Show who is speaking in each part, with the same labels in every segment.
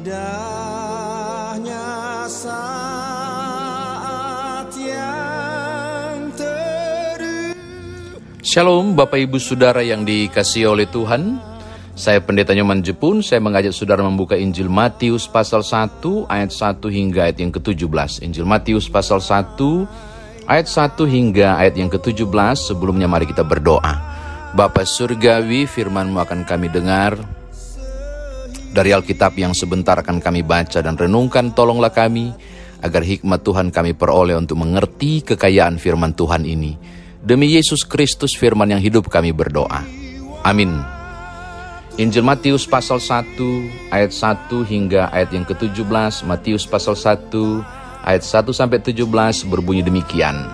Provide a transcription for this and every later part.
Speaker 1: indahnya saat yang
Speaker 2: Shalom Bapak Ibu Saudara yang dikasihi oleh Tuhan. Saya Pendeta Nyoman Jepun. Saya mengajak saudara membuka Injil Matius pasal 1 ayat 1 hingga ayat yang ke-17. Injil Matius pasal 1 ayat 1 hingga ayat yang ke-17. Sebelumnya mari kita berdoa. Bapa Surgawi, firman-Mu akan kami dengar dari Alkitab yang sebentar akan kami baca dan renungkan. Tolonglah kami agar hikmat Tuhan kami peroleh untuk mengerti kekayaan firman Tuhan ini. Demi Yesus Kristus firman yang hidup kami berdoa. Amin. Injil Matius pasal 1 ayat 1 hingga ayat yang ke-17. Matius pasal 1 ayat 1 sampai 17 berbunyi demikian.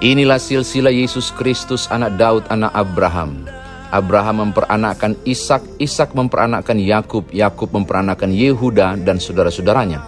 Speaker 2: Inilah silsilah Yesus Kristus anak Daud anak Abraham. Abraham memperanakkan Ishak, Ishak memperanakkan Yakub, Yakub memperanakkan Yehuda dan saudara-saudaranya.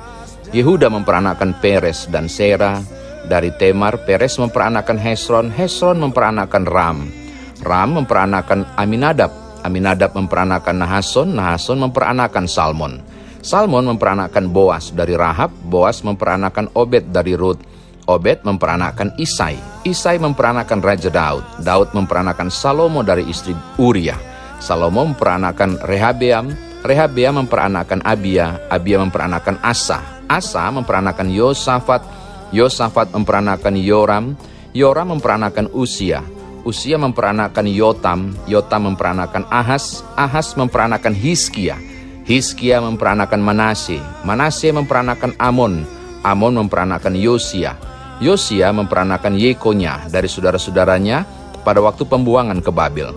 Speaker 2: Yehuda memperanakkan Peres dan Serah. Dari Temar, Peres memperanakkan Hesron, Hesron memperanakkan Ram, Ram memperanakkan Aminadab, Aminadab memperanakkan Nahason, Nahason memperanakkan Salmon, Salmon memperanakkan Boas dari Rahab, Boas memperanakkan Obed dari Rut, Obed memperanakkan Isai, Isai memperanakkan Raja Daud, Daud memperanakkan Salomo dari istri Uriah, Salomo memperanakkan Rehabeam, Rehabeam memperanakkan Abia, Abia memperanakkan Asa, Asa memperanakkan Yosafat, Yosafat memperanakkan Yoram, Yoram memperanakkan Usia, Usia memperanakkan Yotam, Yotam memperanakkan Ahas, Ahas memperanakkan Hizkia, Hizkia memperanakkan Manase, Manase memperanakkan Amon, Amon memperanakkan Yosia, Yosia memperanakkan Yekonya dari saudara-saudaranya pada waktu pembuangan ke Babel.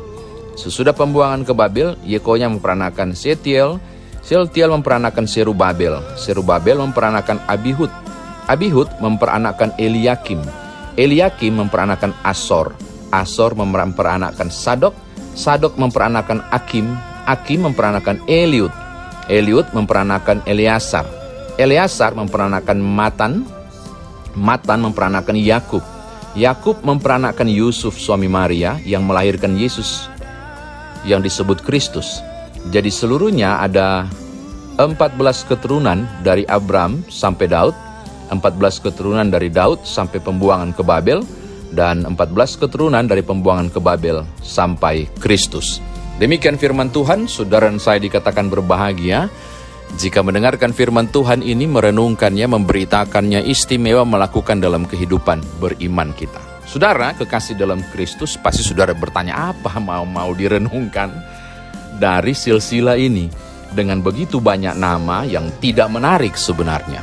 Speaker 2: Sesudah pembuangan ke Babel, Yekonya memperanakkan Setiel, Setiel memperanakkan Serubabel, Serubabel memperanakkan Abihud, Abihud memperanakkan Eliakim, Eliakim memperanakkan Asor, Asor memperanakkan Sadok, Sadok memperanakkan Akim, Akim memperanakkan Eliud, Eliud memperanakkan Eleasar, Eleasar memperanakkan Matan, Matan memperanakkan Yakub, Yakub memperanakkan Yusuf suami Maria yang melahirkan Yesus yang disebut Kristus. Jadi seluruhnya ada 14 keturunan dari Abram sampai Daud, 14 keturunan dari Daud sampai pembuangan ke Babel, dan 14 keturunan dari pembuangan ke Babel sampai Kristus. Demikian firman Tuhan. Saudara dan saya dikatakan berbahagia jika mendengarkan firman Tuhan ini, merenungkannya, memberitakannya, istimewa melakukan dalam kehidupan beriman kita. Saudara kekasih dalam Kristus, pasti saudara bertanya, apa mau direnungkan dari silsilah ini dengan begitu banyak nama yang tidak menarik sebenarnya.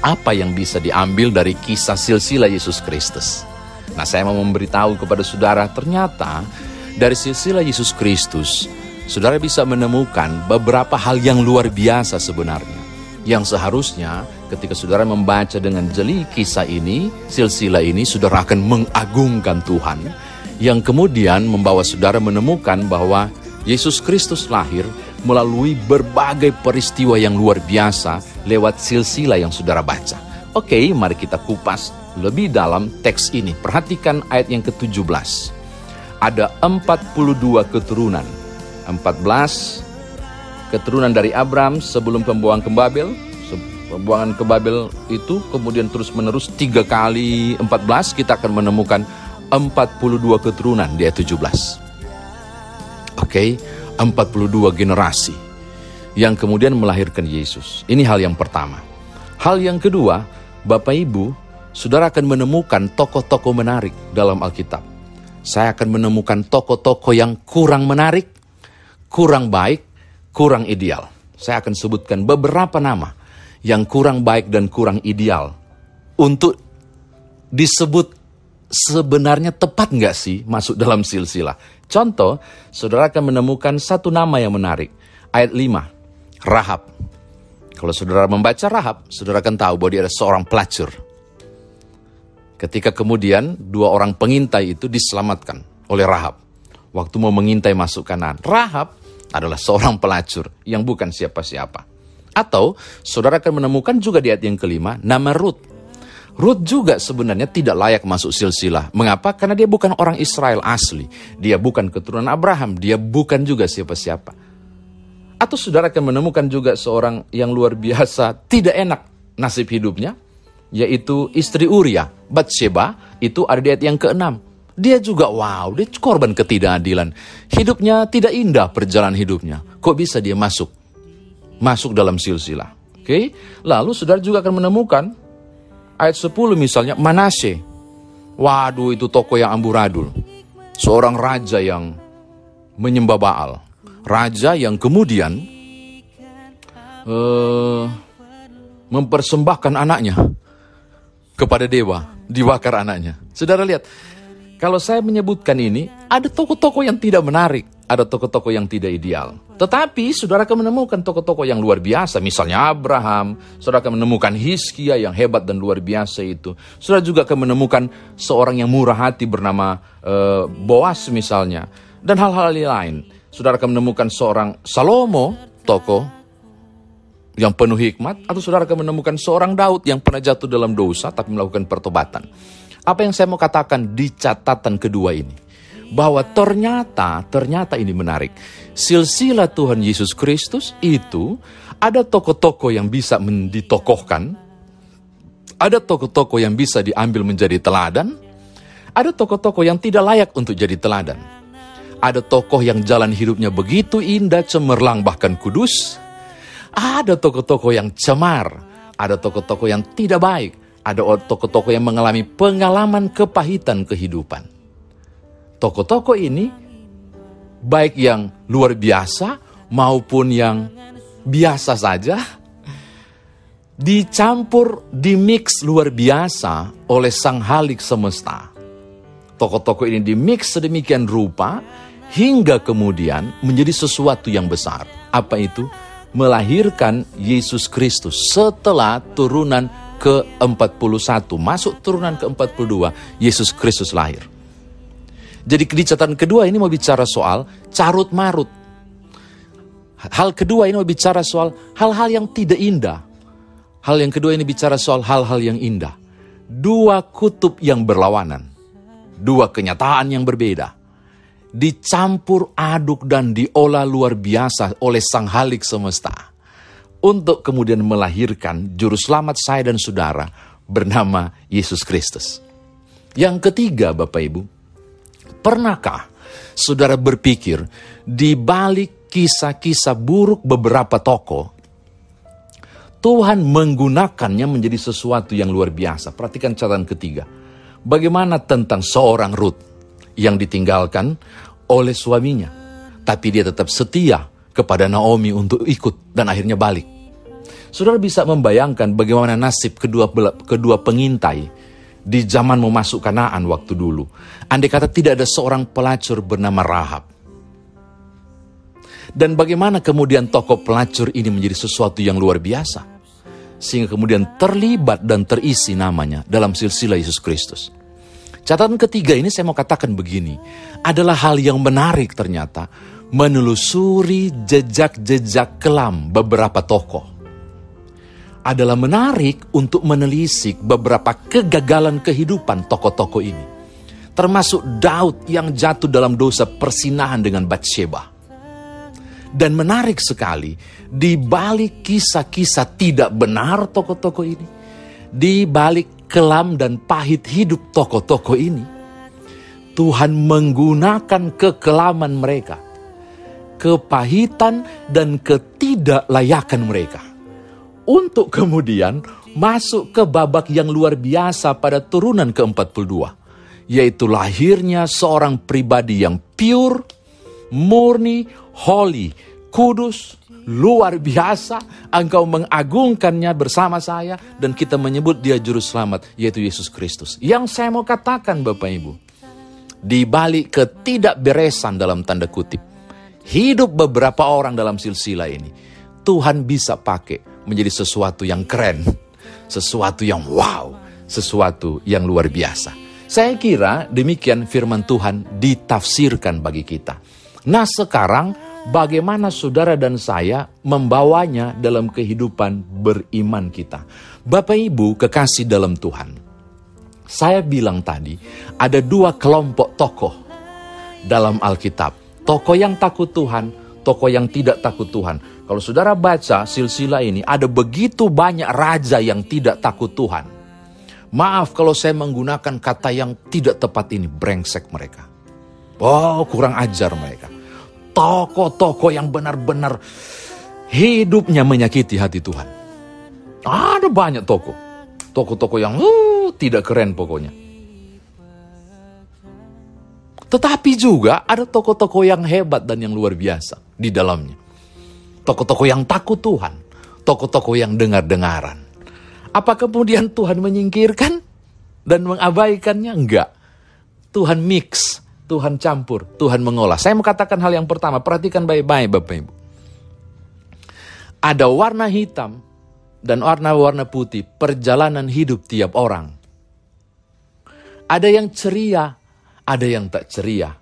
Speaker 2: Apa yang bisa diambil dari kisah silsilah Yesus Kristus? Nah, saya mau memberitahu kepada saudara, ternyata dari silsilah Yesus Kristus, saudara bisa menemukan beberapa hal yang luar biasa sebenarnya. Yang seharusnya ketika saudara membaca dengan jeli kisah ini, silsilah ini, saudara akan mengagungkan Tuhan. Yang kemudian membawa saudara menemukan bahwa Yesus Kristus lahir melalui berbagai peristiwa yang luar biasa lewat silsilah yang saudara baca. Oke, mari kita kupas lebih dalam teks ini. Perhatikan ayat yang ke-17. Ada 42 keturunan. 14 keturunan dari Abram sebelum pembuangan ke Babel. Pembuangan ke Babel itu kemudian terus menerus 3 kali 14, kita akan menemukan 42 keturunan di ayat 17. Oke, 42 generasi yang kemudian melahirkan Yesus. Ini hal yang pertama. Hal yang kedua, Bapak Ibu, saudara akan menemukan tokoh-tokoh menarik dalam Alkitab. Saya akan menemukan tokoh-tokoh yang kurang menarik, kurang baik, kurang ideal. Saya akan sebutkan beberapa nama yang kurang baik dan kurang ideal untuk disebut sebenarnya tepat nggak sih masuk dalam silsilah. Contoh, saudara akan menemukan satu nama yang menarik. Ayat 5, Rahab. Kalau saudara membaca Rahab, saudara akan tahu bahwa dia adalah seorang pelacur. Ketika kemudian 2 orang pengintai itu diselamatkan oleh Rahab. Waktu mau mengintai masuk Kanaan. Rahab adalah seorang pelacur yang bukan siapa-siapa. Atau saudara akan menemukan juga di ayat yang kelima, nama Rut. Rut juga sebenarnya tidak layak masuk silsilah. Mengapa? Karena dia bukan orang Israel asli. Dia bukan keturunan Abraham. Dia bukan juga siapa-siapa. Atau saudara akan menemukan juga seorang yang luar biasa tidak enak nasib hidupnya, yaitu istri Uria, Batsheba, itu ada di ayat yang ke-6. Dia juga dia korban ketidakadilan. Hidupnya tidak indah perjalanan hidupnya. Kok bisa dia masuk dalam silsilah? Oke. Lalu saudara juga akan menemukan ayat 10 misalnya, Manasye. Waduh, itu tokoh yang amburadul. Seorang raja yang menyembah Baal. Raja yang kemudian mempersembahkan anaknya kepada dewa, dibakar anaknya. Saudara lihat, kalau saya menyebutkan ini, ada tokoh-tokoh yang tidak menarik, ada tokoh-tokoh yang tidak ideal. Tetapi saudara akan menemukan tokoh-tokoh yang luar biasa, misalnya Abraham, saudara akan menemukan Hizkia yang hebat dan luar biasa itu. Saudara juga akan menemukan seorang yang murah hati bernama Boas misalnya, dan hal-hal lain. Saudara akan menemukan seorang Salomo, tokoh yang penuh hikmat, atau saudara akan menemukan seorang Daud yang pernah jatuh dalam dosa tapi melakukan pertobatan. Apa yang saya mau katakan di catatan kedua ini? Bahwa ternyata ini menarik. Silsilah Tuhan Yesus Kristus itu ada tokoh-tokoh yang bisa ditokohkan, ada tokoh-tokoh yang bisa diambil menjadi teladan, ada tokoh-tokoh yang tidak layak untuk jadi teladan. Ada tokoh yang jalan hidupnya begitu indah, cemerlang, bahkan kudus. Ada tokoh-tokoh yang cemar. Ada tokoh-tokoh yang tidak baik. Ada tokoh-tokoh yang mengalami pengalaman kepahitan kehidupan. Tokoh-tokoh ini, baik yang luar biasa maupun yang biasa saja, dicampur, dimix luar biasa oleh Sang Halik semesta. Tokoh-tokoh ini dimix sedemikian rupa, hingga kemudian menjadi sesuatu yang besar. Apa itu? Melahirkan Yesus Kristus setelah turunan ke-41. Masuk turunan ke-42, Yesus Kristus lahir. Jadi di catatan kedua ini mau bicara soal carut marut. Hal kedua ini mau bicara soal hal-hal yang tidak indah. Hal yang kedua ini bicara soal hal-hal yang indah. Dua kutub yang berlawanan. Dua kenyataan yang berbeda. Dicampur aduk dan diolah luar biasa oleh Sang Halik semesta untuk kemudian melahirkan juru selamat saya dan saudara bernama Yesus Kristus. Yang ketiga, Bapak Ibu, pernahkah saudara berpikir di balik kisah-kisah buruk beberapa tokoh, Tuhan menggunakannya menjadi sesuatu yang luar biasa? Perhatikan catatan ketiga. Bagaimana tentang seorang Ruth yang ditinggalkan oleh suaminya, tapi dia tetap setia kepada Naomi untuk ikut dan akhirnya balik. Saudara bisa membayangkan bagaimana nasib kedua pengintai di zaman mau masuk Kanaan waktu dulu. Andai kata tidak ada seorang pelacur bernama Rahab. Dan bagaimana kemudian tokoh pelacur ini menjadi sesuatu yang luar biasa, sehingga kemudian terlibat dan terisi namanya dalam silsilah Yesus Kristus. Catatan ketiga ini saya mau katakan begini, adalah hal yang menarik ternyata, menelusuri jejak-jejak kelam beberapa tokoh. Adalah menarik untuk menelisik beberapa kegagalan kehidupan tokoh-tokoh ini. Termasuk Daud yang jatuh dalam dosa persinahan dengan Batsheba. Dan menarik sekali, di balik kisah-kisah tidak benar tokoh-tokoh ini, di balik kelam dan pahit hidup tokoh-tokoh ini, Tuhan menggunakan kekelaman mereka, kepahitan dan ketidaklayakan mereka, untuk kemudian masuk ke babak yang luar biasa pada turunan ke-42, yaitu lahirnya seorang pribadi yang pure, murni, holy, kudus, luar biasa. Engkau mengagungkannya bersama saya dan kita menyebut dia juru selamat, yaitu Yesus Kristus. Yang saya mau katakan Bapak Ibu, di balik ketidakberesan dalam tanda kutip hidup beberapa orang dalam silsilah ini, Tuhan bisa pakai menjadi sesuatu yang keren, sesuatu yang wow, sesuatu yang luar biasa. Saya kira demikian firman Tuhan ditafsirkan bagi kita. Nah sekarang bagaimana saudara dan saya membawanya dalam kehidupan beriman kita? Bapak Ibu kekasih dalam Tuhan, saya bilang tadi ada dua kelompok tokoh dalam Alkitab. Tokoh yang takut Tuhan, tokoh-tokoh yang tidak takut Tuhan. Kalau saudara baca silsilah ini, ada begitu banyak raja yang tidak takut Tuhan. Maaf kalau saya menggunakan kata yang tidak tepat ini, brengsek mereka. Oh, kurang ajar mereka. Tokoh-tokoh yang benar-benar hidupnya menyakiti hati Tuhan. Ada banyak tokoh. Tokoh-tokoh yang tidak keren pokoknya. Tetapi juga ada tokoh-tokoh yang hebat dan yang luar biasa di dalamnya. Tokoh-tokoh yang takut Tuhan. Tokoh-tokoh yang dengar-dengaran. Apa kemudian Tuhan menyingkirkan dan mengabaikannya? Enggak. Tuhan mix, Tuhan campur, Tuhan mengolah. Saya mau katakan hal yang pertama, perhatikan baik-baik Bapak Ibu. Ada warna hitam dan warna-warna putih, perjalanan hidup tiap orang. Ada yang ceria, ada yang tak ceria.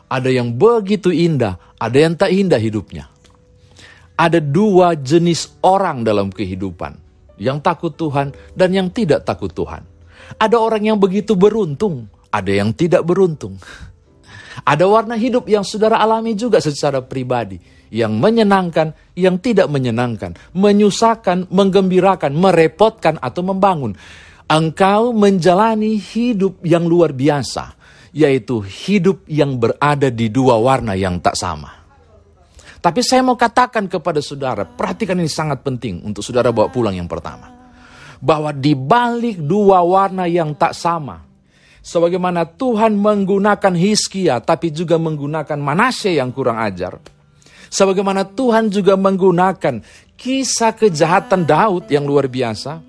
Speaker 2: Ada yang begitu indah, ada yang tak indah hidupnya. Ada dua jenis orang dalam kehidupan. Yang takut Tuhan dan yang tidak takut Tuhan. Ada orang yang begitu beruntung, ada yang tidak beruntung. Ada warna hidup yang saudara alami juga secara pribadi. Yang menyenangkan, yang tidak menyenangkan. Menyusahkan, menggembirakan, merepotkan atau membangun. Engkau menjalani hidup yang luar biasa. Yaitu hidup yang berada di dua warna yang tak sama. Tapi saya mau katakan kepada saudara, perhatikan ini sangat penting untuk saudara bawa pulang yang pertama. Bahwa di balik dua warna yang tak sama, sebagaimana Tuhan menggunakan Hizkia, tapi juga menggunakan Manasye yang kurang ajar. Sebagaimana Tuhan juga menggunakan kisah kejahatan Daud yang luar biasa.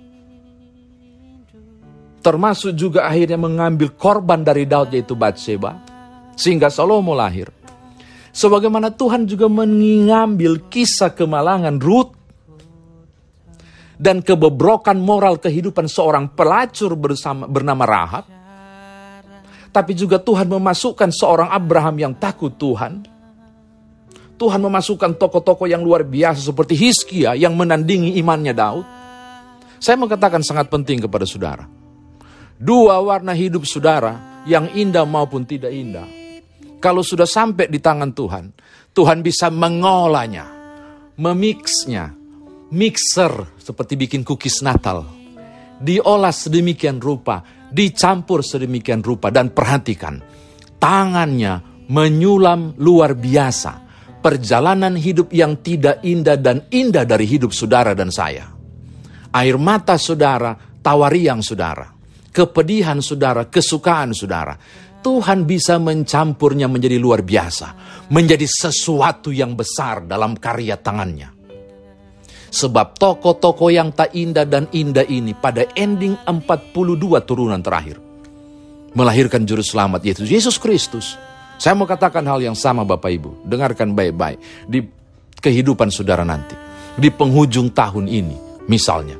Speaker 2: Termasuk juga akhirnya mengambil korban dari Daud yaitu Batsheba. Sehingga Salomo lahir. Sebagaimana Tuhan juga mengambil kisah kemalangan Ruth. Dan kebobrokan moral kehidupan seorang pelacur bernama Rahab. Tapi juga Tuhan memasukkan seorang Abraham yang takut Tuhan. Tuhan memasukkan tokoh-tokoh yang luar biasa seperti Hizkia yang menandingi imannya Daud. Saya mau katakan sangat penting kepada saudara. Dua warna hidup saudara yang indah maupun tidak indah. Kalau sudah sampai di tangan Tuhan, Tuhan bisa mengolahnya, memixnya, mixer seperti bikin cookies Natal. Diolah sedemikian rupa, dicampur sedemikian rupa dan perhatikan. Tangannya menyulam luar biasa. Perjalanan hidup yang tidak indah dan indah dari hidup saudara dan saya. Air mata saudara, tawariang saudara. Kepedihan saudara, kesukaan saudara. Tuhan bisa mencampurnya menjadi luar biasa. Menjadi sesuatu yang besar dalam karya tangannya. Sebab tokoh-tokoh yang tak indah dan indah ini pada ending 42 turunan terakhir. Melahirkan juru selamat yaitu Yesus Kristus. Saya mau katakan hal yang sama Bapak Ibu. Dengarkan baik-baik. Di kehidupan saudara nanti. Di penghujung tahun ini misalnya.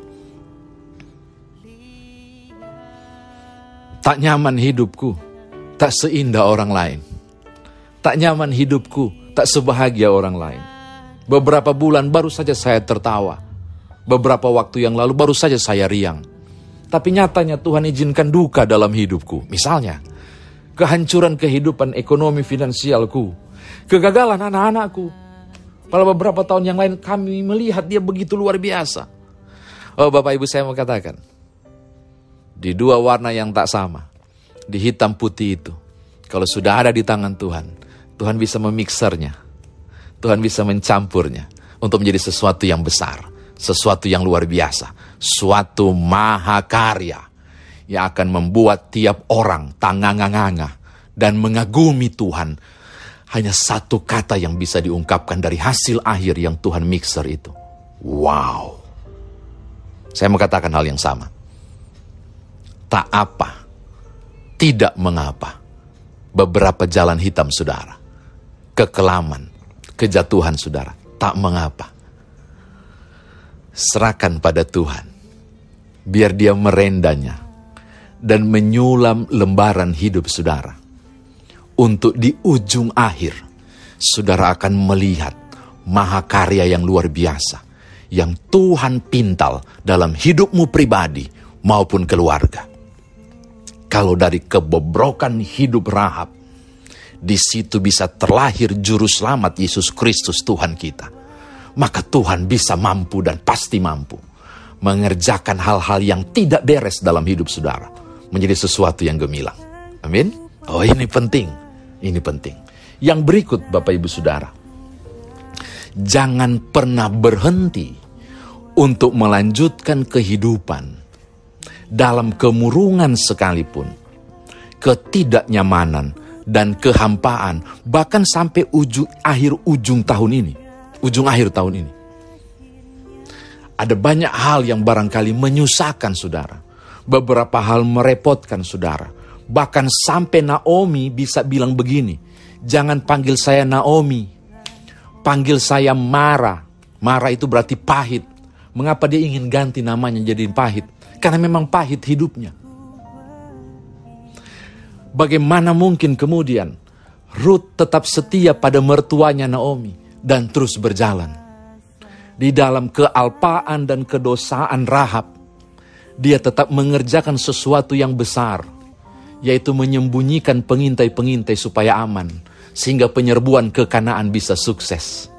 Speaker 2: Tak nyaman hidupku, tak seindah orang lain. Tak nyaman hidupku, tak sebahagia orang lain. Beberapa bulan baru saja saya tertawa. Beberapa waktu yang lalu baru saja saya riang. Tapi nyatanya Tuhan izinkan duka dalam hidupku. Misalnya, kehancuran kehidupan ekonomi finansialku. Kegagalan anak-anakku. Pada beberapa tahun yang lain kami melihat dia begitu luar biasa. Oh Bapak Ibu saya mau katakan. Di dua warna yang tak sama. Di hitam putih itu. Kalau sudah ada di tangan Tuhan. Tuhan bisa memiksernya. Tuhan bisa mencampurnya. Untuk menjadi sesuatu yang besar. Sesuatu yang luar biasa. Suatu mahakarya. Yang akan membuat tiap orang tanganganganga. Dan mengagumi Tuhan. Hanya satu kata yang bisa diungkapkan dari hasil akhir yang Tuhan mixer itu. Wow. Saya mau katakan hal yang sama. Tak apa, tidak mengapa. Beberapa jalan hitam saudara. Kekelaman, kejatuhan saudara. Tak mengapa. Serahkan pada Tuhan. Biar dia merendanya. Dan menyulam lembaran hidup saudara. Untuk di ujung akhir. Saudara akan melihat mahakarya yang luar biasa. Yang Tuhan pintal dalam hidupmu pribadi maupun keluarga. Kalau dari kebobrokan hidup Rahab, di situ bisa terlahir juru selamat Yesus Kristus Tuhan kita. Maka Tuhan bisa mampu dan pasti mampu mengerjakan hal-hal yang tidak beres dalam hidup saudara menjadi sesuatu yang gemilang. Amin. Oh, ini penting. Ini penting. Yang berikut Bapak Ibu Saudara, jangan pernah berhenti untuk melanjutkan kehidupan dalam kemurungan sekalipun, ketidaknyamanan dan kehampaan, bahkan sampai ujung akhir tahun ini. Ada banyak hal yang barangkali menyusahkan saudara, beberapa hal merepotkan saudara. Bahkan sampai Naomi bisa bilang begini, jangan panggil saya Naomi, panggil saya Mara. Mara itu berarti pahit. Mengapa dia ingin ganti namanya jadi pahit? Karena memang pahit hidupnya. Bagaimana mungkin kemudian Ruth tetap setia pada mertuanya Naomi dan terus berjalan di dalam kealpaan dan kedosaan Rahab? Dia tetap mengerjakan sesuatu yang besar, yaitu menyembunyikan pengintai-pengintai supaya aman, sehingga penyerbuan ke Kanaan bisa sukses.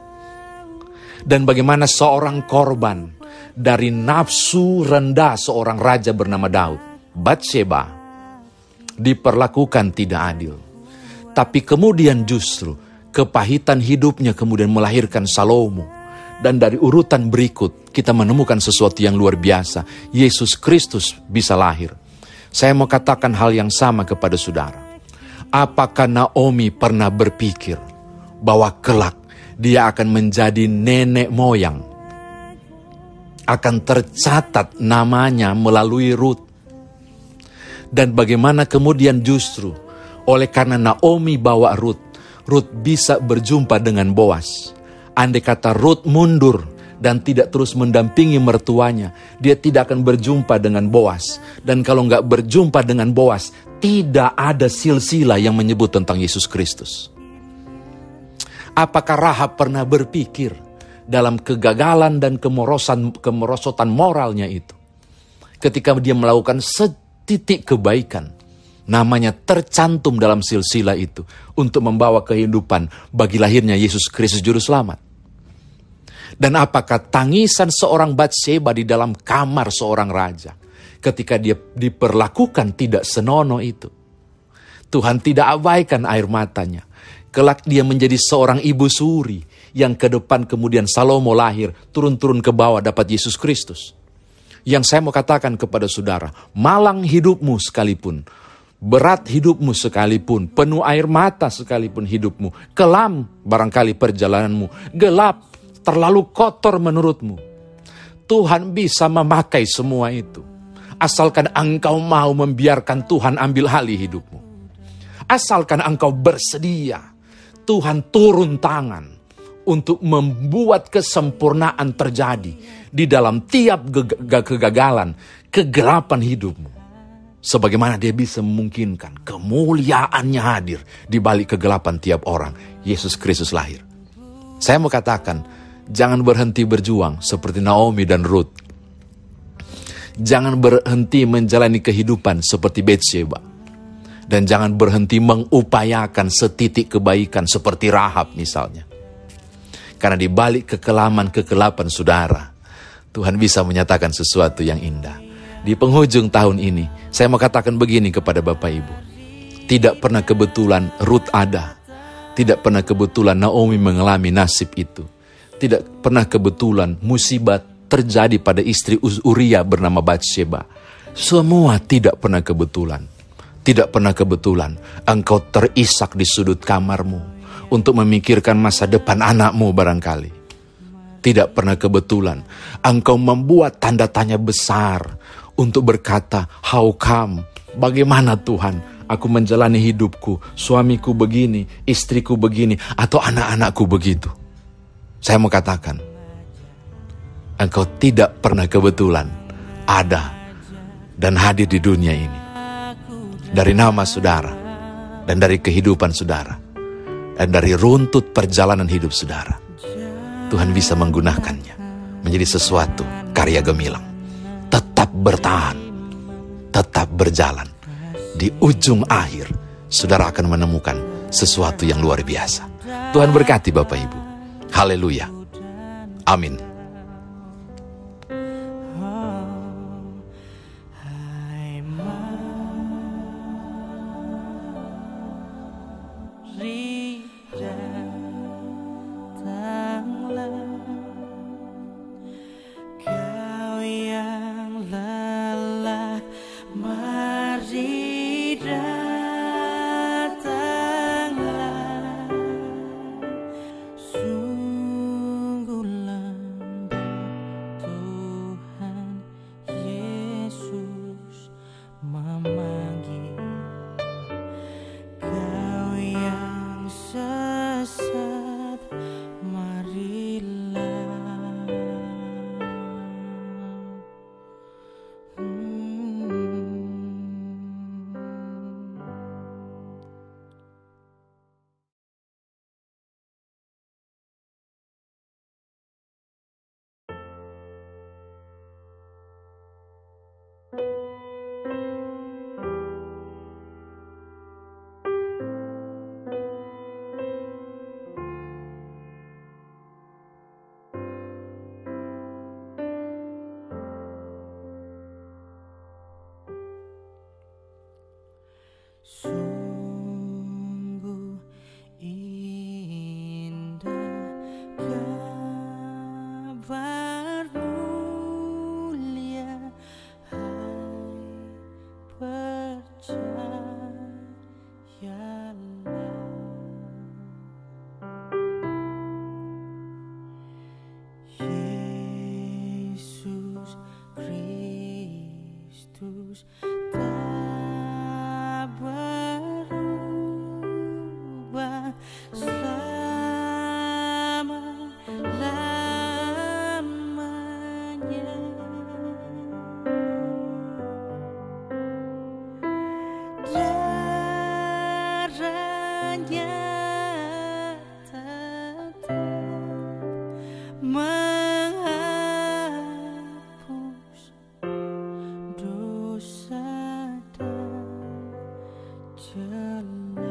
Speaker 2: Dan bagaimana seorang korban dari nafsu rendah seorang raja bernama Daud, Batsheba, diperlakukan tidak adil. Tapi kemudian justru kepahitan hidupnya kemudian melahirkan Salomo. Dan dari urutan berikut kita menemukan sesuatu yang luar biasa. Yesus Kristus bisa lahir. Saya mau katakan hal yang sama kepada saudara. Apakah Naomi pernah berpikir bahwa kelak dia akan menjadi nenek moyang? Akan tercatat namanya melalui Ruth. Dan bagaimana kemudian justru oleh karena Naomi bawa Ruth bisa berjumpa dengan Boas. Andai kata Ruth mundur dan tidak terus mendampingi mertuanya, dia tidak akan berjumpa dengan Boas. Dan kalau nggak berjumpa dengan Boas, tidak ada silsilah yang menyebut tentang Yesus Kristus. Apakah Rahab pernah berpikir dalam kegagalan dan kemerosotan moralnya itu, ketika dia melakukan setitik kebaikan, namanya tercantum dalam silsilah itu untuk membawa kehidupan bagi lahirnya Yesus Kristus Juru Selamat? Dan apakah tangisan seorang Batsheba di dalam kamar seorang raja ketika dia diperlakukan tidak senonoh itu? Tuhan tidak abaikan air matanya. Kelak dia menjadi seorang ibu suri yang ke depan kemudian Salomo lahir, turun-turun ke bawah dapat Yesus Kristus. Yang saya mau katakan kepada saudara, malang hidupmu sekalipun, berat hidupmu sekalipun, penuh air mata sekalipun hidupmu, kelam barangkali perjalananmu, gelap, terlalu kotor menurutmu, Tuhan bisa memakai semua itu. Asalkan engkau mau membiarkan Tuhan ambil alih hidupmu. Asalkan engkau bersedia, Tuhan turun tangan untuk membuat kesempurnaan terjadi di dalam tiap kegagalan, kegelapan hidupmu. Sebagaimana dia bisa memungkinkan kemuliaannya hadir di balik kegelapan tiap orang. Yesus Kristus lahir. Saya mau katakan, jangan berhenti berjuang seperti Naomi dan Ruth. Jangan berhenti menjalani kehidupan seperti Batsheba. Dan jangan berhenti mengupayakan setitik kebaikan seperti Rahab misalnya. Karena di balik kekelapan saudara, Tuhan bisa menyatakan sesuatu yang indah. Di penghujung tahun ini, saya mau katakan begini kepada Bapak Ibu. Tidak pernah kebetulan Ruth ada. Tidak pernah kebetulan Naomi mengalami nasib itu. Tidak pernah kebetulan musibah terjadi pada istri Uria bernama Batsheba. Semua tidak pernah kebetulan. Tidak pernah kebetulan engkau terisak di sudut kamarmu untuk memikirkan masa depan anakmu barangkali. Tidak pernah kebetulan engkau membuat tanda tanya besar untuk berkata, how come? Bagaimana Tuhan aku menjalani hidupku, suamiku begini, istriku begini, atau anak-anakku begitu? Saya mau katakan, engkau tidak pernah kebetulan ada dan hadir di dunia ini. Dari nama saudara, dan dari kehidupan saudara, dan dari runtut perjalanan hidup saudara, Tuhan bisa menggunakannya menjadi sesuatu karya gemilang. Tetap bertahan, tetap berjalan. Di ujung akhir, saudara akan menemukan sesuatu yang luar biasa. Tuhan berkati Bapak Ibu. Haleluya. Amin.
Speaker 1: Sungguh indah kabar mulia, hai percayalah. Yesus Kristus tak berubah selama-lamanya. Darahnya tetap menghapus dosa dan celah.